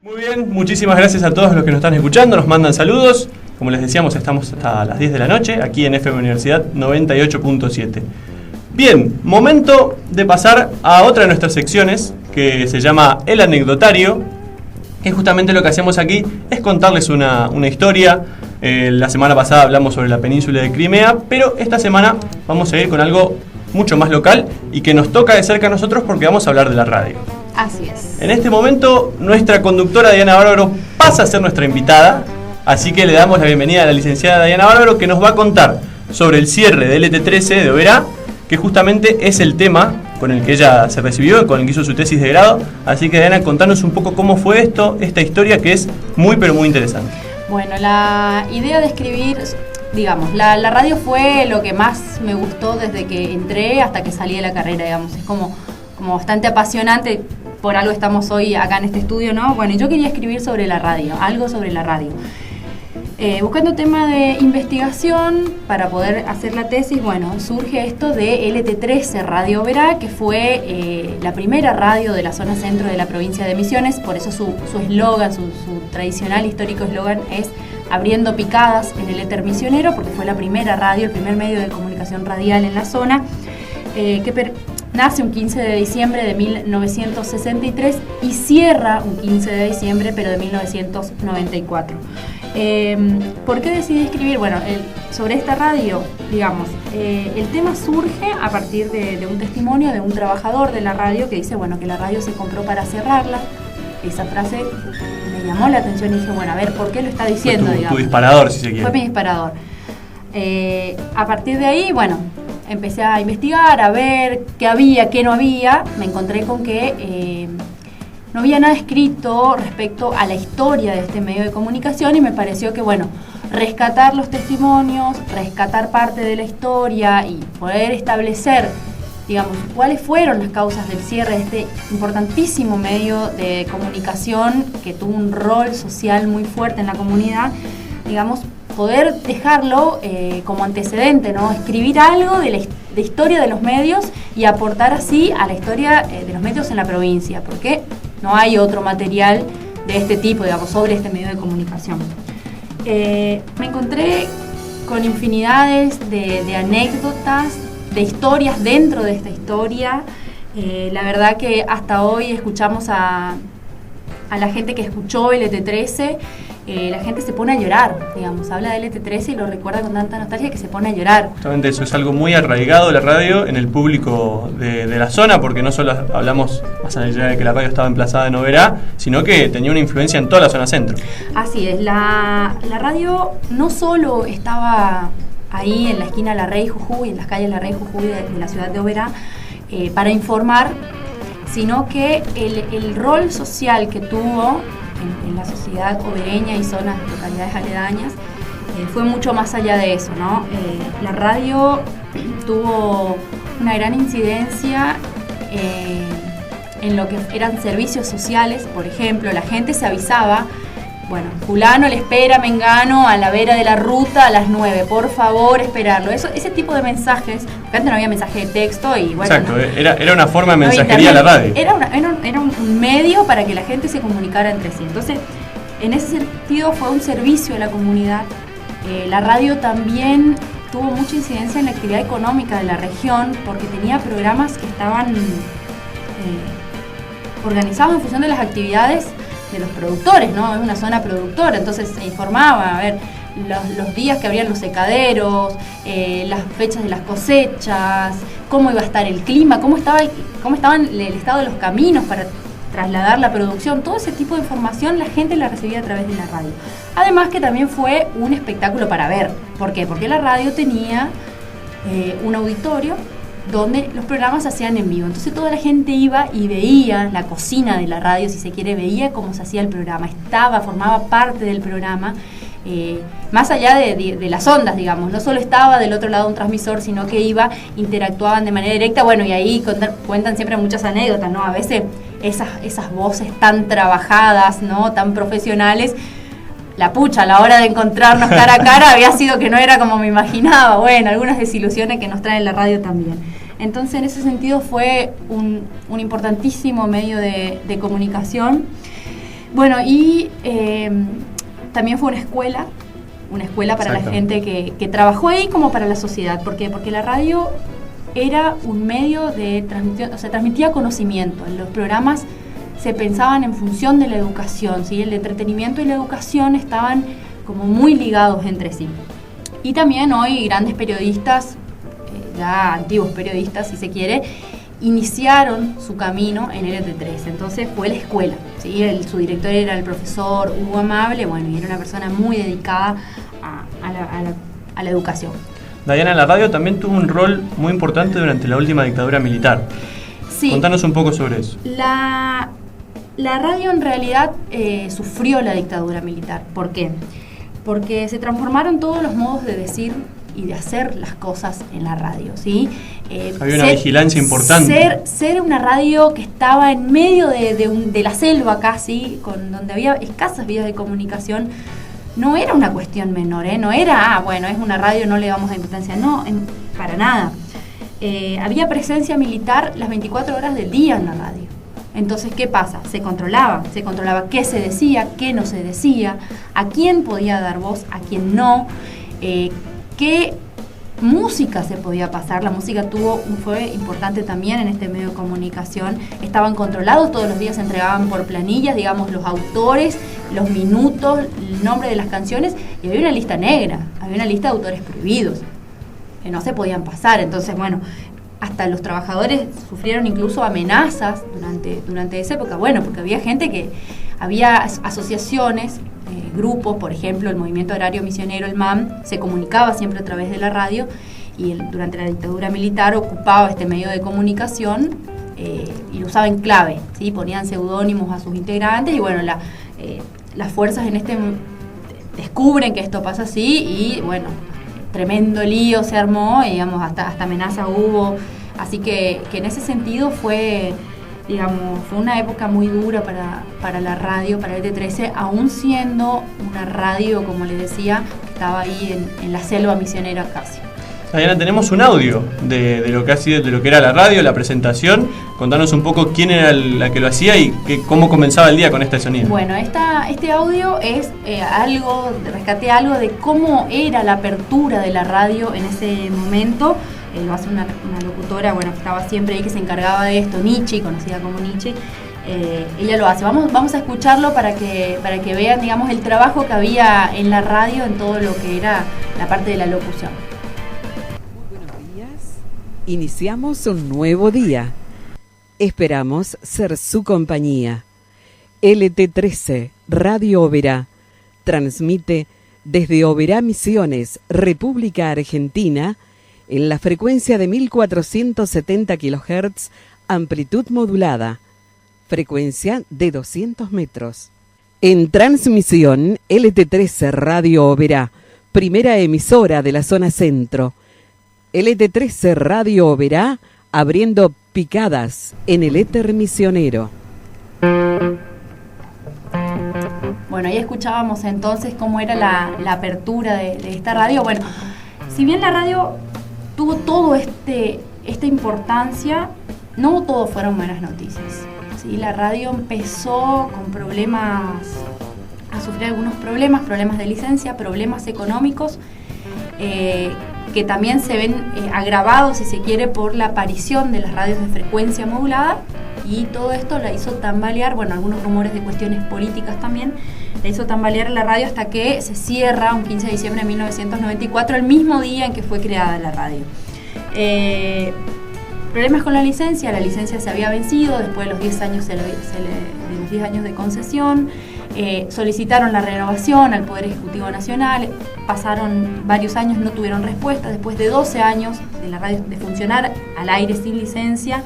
Muy bien, muchísimas gracias a todos los que nos están escuchando, nos mandan saludos. Como les decíamos, estamos hasta las 10 de la noche, aquí en FM Universidad 98.7. Bien, momento de pasar a otra de nuestras secciones, que se llama El Anecdotario, que justamente lo que hacemos aquí es contarles una historia. La semana pasada hablamos sobre la península de Crimea, pero esta semana vamos a ir con algo mucho más local y que nos toca de cerca a nosotros porque vamos a hablar de la radio. Así es. En este momento, nuestra conductora Diana Bárbaro pasa a ser nuestra invitada, así que le damos la bienvenida a la licenciada Diana Bárbaro, que nos va a contar sobre el cierre de LT13 de Oberá, que justamente es el tema con el que ella se recibió, con el que hizo su tesis de grado. Así que Diana, contanos un poco cómo fue esta historia que es muy pero muy interesante. Bueno, la idea de escribir, digamos, la radio fue lo que más me gustó desde que entré hasta que salí de la carrera, digamos. Es como bastante apasionante, por algo estamos hoy acá en este estudio, ¿no? Bueno, yo quería escribir sobre la radio, algo sobre la radio. Buscando tema de investigación para poder hacer la tesis, bueno, surge esto de LT13 Radio Oberá, que fue la primera radio de la zona centro de la provincia de Misiones. Por eso su eslogan, su tradicional histórico eslogan es abriendo picadas en el éter misionero, porque fue la primera radio, el primer medio de comunicación radial en la zona, nace un 15 de diciembre de 1963 y cierra un 15 de diciembre, pero de 1994. ¿Por qué decidí escribir? Bueno, sobre esta radio, digamos, el tema surge a partir de un testimonio de un trabajador de la radio que dice, bueno, que la radio se compró para cerrarla. Esa frase me llamó la atención y dije, bueno, a ver, ¿por qué lo está diciendo? Fue digamos. tu disparador, si se quiere. Fue mi disparador. A partir de ahí, bueno, empecé a investigar, a ver qué había, qué no había. Me encontré con que no había nada escrito respecto a la historia de este medio de comunicación y me pareció que, bueno, rescatar los testimonios, rescatar parte de la historia y poder establecer, digamos, cuáles fueron las causas del cierre de este importantísimo medio de comunicación que tuvo un rol social muy fuerte en la comunidad, digamos, poder dejarlo como antecedente, ¿no? Escribir algo de historia de los medios y aportar así a la historia de los medios en la provincia, porque no hay otro material de este tipo, digamos, sobre este medio de comunicación. Me encontré con infinidades de anécdotas, de historias dentro de esta historia. La verdad que hasta hoy escuchamos a la gente que escuchó LT13, la gente se pone a llorar, digamos, habla de LT13 y lo recuerda con tanta nostalgia que se pone a llorar. Justamente eso, es algo muy arraigado de la radio en el público de la zona, porque no solo hablamos más allá de que la radio estaba emplazada en Oberá, sino que tenía una influencia en toda la zona centro. Así es, la radio no solo estaba ahí en la esquina La Rey Jujuy, en las calles La Rey Jujuy de la ciudad de Oberá, para informar, sino que el rol social que tuvo en la sociedad obereña y zonas, localidades aledañas, fue mucho más allá de eso, ¿no? La radio tuvo una gran incidencia en lo que eran servicios sociales. Por ejemplo, la gente se avisaba, bueno, fulano le espera Mengano a la vera de la ruta a las 9, por favor esperarlo. Ese tipo de mensajes, porque antes no había mensaje de texto y bueno. Exacto, no, era una forma de mensajería la radio. Era un medio para que la gente se comunicara entre sí. Entonces, en ese sentido fue un servicio a la comunidad. La radio también tuvo mucha incidencia en la actividad económica de la región porque tenía programas que estaban organizados en función de las actividades de los productores, ¿no? Es una zona productora, entonces se informaba, a ver, los días que abrían los secaderos, las fechas de las cosechas, cómo iba a estar el clima, cómo estaban el estado de los caminos para trasladar la producción. Todo ese tipo de información la gente la recibía a través de la radio. Además que también fue un espectáculo para ver. ¿Por qué? Porque la radio tenía un auditorio donde los programas se hacían en vivo. Entonces toda la gente iba y veía la cocina de la radio, si se quiere, veía cómo se hacía el programa, formaba parte del programa, más allá de las ondas, digamos. No solo estaba del otro lado un transmisor, sino que interactuaban de manera directa. Bueno, y ahí cuentan siempre muchas anécdotas, ¿no? A veces esas voces tan trabajadas, ¿no? Tan profesionales, la pucha, a la hora de encontrarnos cara a cara había sido que no era como me imaginaba. Bueno, algunas desilusiones que nos trae la radio también. Entonces, en ese sentido fue un importantísimo medio de comunicación. Bueno, y también fue una escuela para la gente que trabajó ahí como para la sociedad. ¿Por qué? Porque la radio era un medio de transmisión, o sea, transmitía conocimiento. Los programas se pensaban en función de la educación, ¿sí? El entretenimiento y la educación estaban como muy ligados entre sí. Y también hoy grandes periodistas, ya antiguos periodistas si se quiere, iniciaron su camino en LT13. Entonces fue la escuela, ¿sí? Su director era el profesor Hugo Amable, bueno, y era una persona muy dedicada a la educación. Dayana, la radio también tuvo un rol muy importante durante la última dictadura militar. Sí. Contanos un poco sobre eso. La radio en realidad sufrió la dictadura militar. ¿Por qué? Porque se transformaron todos los modos de decir y de hacer las cosas en la radio, ¿sí? Había una vigilancia importante. Ser una radio que estaba en medio de la selva casi, donde había escasas vías de comunicación, no era una cuestión menor, no era, bueno, es una radio, no le damos importancia, no, para nada. Había presencia militar las 24 horas del día en la radio. Entonces, ¿qué pasa? Se controlaba qué se decía, qué no se decía, a quién podía dar voz, a quién no, qué música se podía pasar. La música fue importante también en este medio de comunicación. Estaban controlados, todos los días se entregaban por planillas, digamos, los autores, los minutos, el nombre de las canciones, y había una lista negra, había una lista de autores prohibidos que no se podían pasar. Entonces, bueno, hasta los trabajadores sufrieron incluso amenazas durante esa época, bueno, porque había gente había asociaciones, grupos, por ejemplo, el Movimiento Agrario Misionero, el MAM, se comunicaba siempre a través de la radio, y durante la dictadura militar ocupaba este medio de comunicación y lo usaba en clave, ¿sí? Ponían seudónimos a sus integrantes, y bueno, las fuerzas descubren que esto pasa así, y bueno, tremendo lío se armó, digamos, hasta amenaza hubo, así que en ese sentido fue una época muy dura para la radio, para el LT13, aún siendo una radio, como les decía, que estaba ahí en la selva misionera casi. Dayana, tenemos un audio de lo que ha sido, de lo que era la radio, la presentación. Contanos un poco quién era la que lo hacía y cómo comenzaba el día con este sonido. Bueno, este audio es rescaté algo de cómo era la apertura de la radio en ese momento. Lo hace una locutora, bueno, que estaba siempre ahí, que se encargaba de esto, Nietzsche, conocida como Nietzsche. Ella lo hace. Vamos a escucharlo para que vean, digamos, el trabajo que había en la radio en todo lo que era la parte de la locución. Iniciamos un nuevo día. Esperamos ser su compañía. LT13, Radio Oberá, transmite desde Oberá Misiones, República Argentina, en la frecuencia de 1470 kHz, amplitud modulada, frecuencia de 200 metros. En transmisión, LT13, Radio Oberá, primera emisora de la zona centro. LT13 Radio Oberá, abriendo picadas en el éter misionero. Bueno, ahí escuchábamos entonces cómo era la apertura de esta radio. Bueno, si bien la radio tuvo todo esta importancia, no todo fueron buenas noticias, ¿sí? La radio empezó con a sufrir algunos problemas de licencia, problemas económicos, que también se ven agravados, si se quiere, por la aparición de las radios de frecuencia modulada, y todo esto la hizo tambalear, bueno, algunos rumores de cuestiones políticas también, la hizo tambalear la radio hasta que se cierra un 15 de diciembre de 1994, el mismo día en que fue creada la radio. Problemas con la licencia se había vencido después de los 10 años, de los 10 años de concesión. Solicitaron la renovación al Poder Ejecutivo Nacional, pasaron varios años, no tuvieron respuesta. Después de 12 años de la radio de funcionar al aire sin licencia,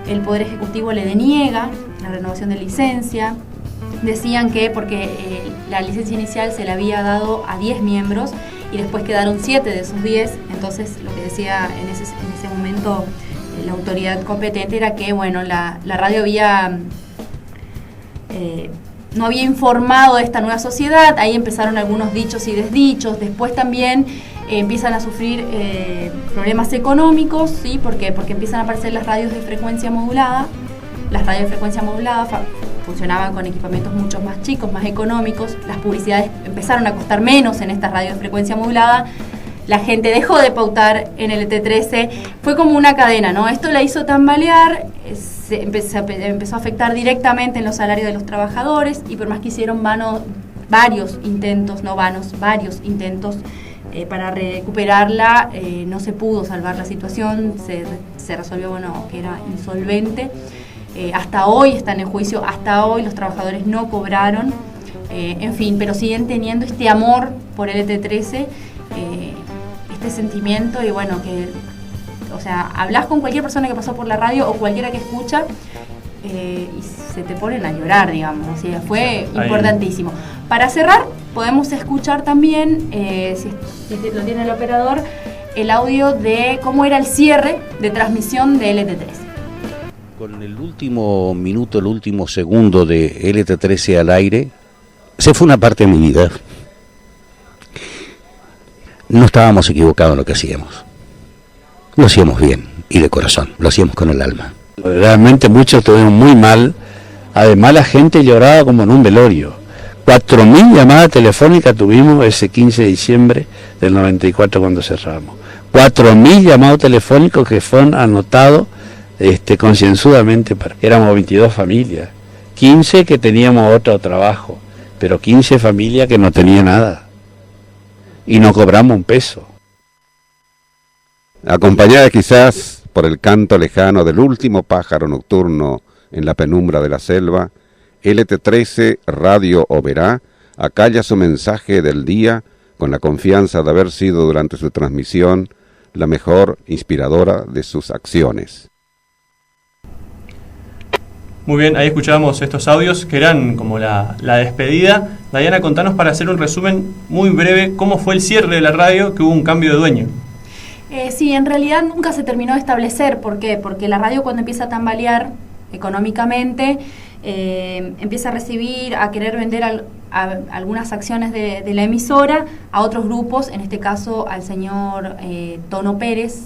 el Poder Ejecutivo le deniega la renovación de licencia. Decían que porque la licencia inicial se le había dado a 10 miembros y después quedaron 7 de esos 10, entonces lo que decía en ese momento la autoridad competente era que, bueno, la radio no había informado de esta nueva sociedad. Ahí empezaron algunos dichos y desdichos. Después también empiezan a sufrir problemas económicos, ¿sí? Porque empiezan a aparecer las radios de frecuencia modulada. Las radios de frecuencia modulada funcionaban con equipamientos mucho más chicos, más económicos, las publicidades empezaron a costar menos en estas radios de frecuencia modulada, la gente dejó de pautar en el ET13, fue como una cadena, ¿no? Esto la hizo tambalear, empezó a afectar directamente en los salarios de los trabajadores, y por más que hicieron varios intentos para recuperarla, no se pudo salvar la situación, se resolvió, que era insolvente. Hasta hoy están en juicio, hasta hoy los trabajadores no cobraron, en fin, pero siguen teniendo este amor por el ET13, este sentimiento, y hablas con cualquier persona que pasó por la radio o cualquiera que escucha, y se te ponen a llorar, digamos, o sea, fue importantísimo. Para cerrar, podemos escuchar también, si lo tiene el operador, el audio de cómo era el cierre de transmisión de LT13. Con el último minuto, el último segundo de LT13 al aire, se fue una parte de mi vida. No estábamos equivocados en lo que hacíamos. Lo hacíamos bien y de corazón, lo hacíamos con el alma. Realmente muchos estuvieron muy mal, además la gente lloraba como en un velorio. 4.000 llamadas telefónicas tuvimos ese 15 de diciembre del 94 cuando cerramos. 4.000 llamados telefónicos que fueron anotados concienzudamente. Éramos 22 familias, 15 que teníamos otro trabajo, pero 15 familias que no tenían nada. Y no cobramos un peso. Acompañada quizás por el canto lejano del último pájaro nocturno en la penumbra de la selva, LT13 Radio Oberá acalla su mensaje del día con la confianza de haber sido durante su transmisión la mejor inspiradora de sus acciones. Muy bien, ahí escuchábamos estos audios que eran como la despedida. Dayana, contanos, para hacer un resumen muy breve, cómo fue el cierre de la radio, que hubo un cambio de dueño. Sí, en realidad nunca se terminó de establecer. ¿Por qué? Porque la radio, cuando empieza a tambalear económicamente, empieza a querer vender algunas acciones de la emisora a otros grupos, en este caso al señor Tono Pérez,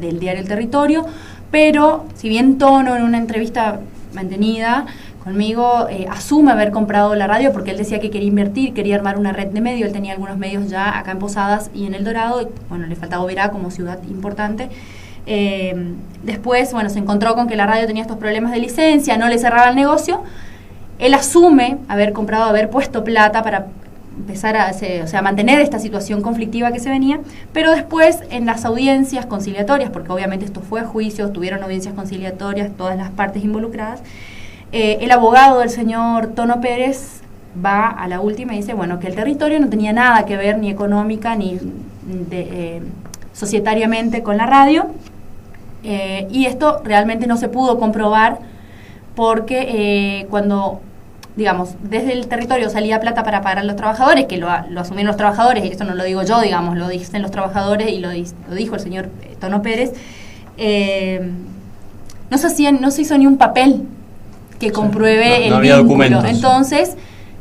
del diario El Territorio. Pero si bien Tono, en una entrevista mantenida conmigo, asume haber comprado la radio porque él decía que quería invertir, quería armar una red de medios, él tenía algunos medios ya acá en Posadas y en El Dorado, le faltaba Oberá como ciudad importante. Después, se encontró con que la radio tenía estos problemas de licencia, no le cerraba el negocio. Él asume haber puesto plata para empezar a mantener esta situación conflictiva que se venía, pero después en las audiencias conciliatorias, porque obviamente esto fue a juicio, tuvieron audiencias conciliatorias, todas las partes involucradas, el abogado del señor Tono Pérez va a la última y dice, que el territorio no tenía nada que ver ni económica ni societariamente con la radio, y esto realmente no se pudo comprobar porque cuando, desde el territorio salía plata para pagar a los trabajadores, que lo asumieron los trabajadores, y esto no lo digo yo, lo dicen los trabajadores y lo dijo el señor Tono Pérez, no se hizo ni un papel que compruebe el vínculo. Documentos. Entonces,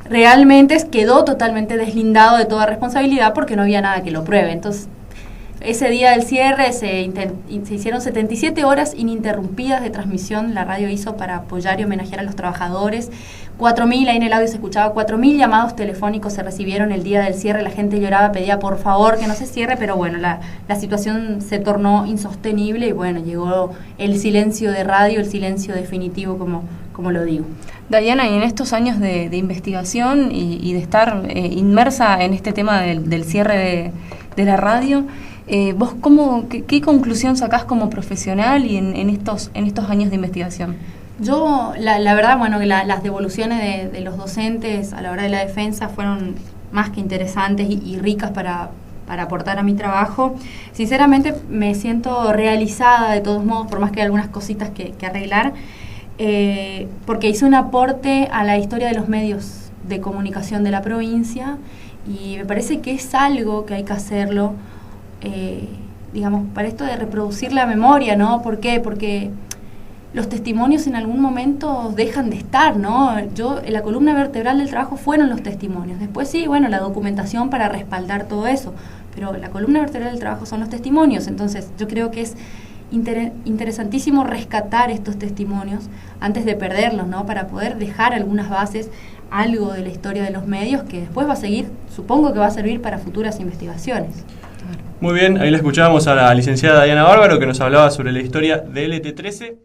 realmente quedó totalmente deslindado de toda responsabilidad porque no había nada que lo pruebe. Entonces, ese día del cierre se hicieron 77 horas ininterrumpidas de transmisión, la radio hizo para apoyar y homenajear a los trabajadores. 4.000, ahí en el audio se escuchaba, 4.000 llamados telefónicos se recibieron el día del cierre, la gente lloraba, pedía por favor que no se cierre, pero la situación se tornó insostenible y llegó el silencio de radio, el silencio definitivo, como lo digo. Dayana, y en estos años de investigación y de estar inmersa en este tema del cierre de la radio, ¿vos qué conclusión sacás como profesional y en estos años de investigación? Yo, la verdad, que las devoluciones de los docentes a la hora de la defensa fueron más que interesantes y ricas para aportar a mi trabajo. Sinceramente me siento realizada de todos modos, por más que hay algunas cositas que arreglar, porque hice un aporte a la historia de los medios de comunicación de la provincia y me parece que es algo que hay que hacerlo, para esto de reproducir la memoria, ¿no? ¿Por qué? Porque los testimonios en algún momento dejan de estar, ¿no? La columna vertebral del trabajo fueron los testimonios. Después sí, la documentación para respaldar todo eso, pero la columna vertebral del trabajo son los testimonios. Entonces yo creo que es interesantísimo rescatar estos testimonios antes de perderlos, ¿no? Para poder dejar algunas bases, algo de la historia de los medios que después va a seguir, supongo que va a servir para futuras investigaciones. Muy bien, ahí la escuchábamos a la licenciada Diana Bárbaro, que nos hablaba sobre la historia de LT13.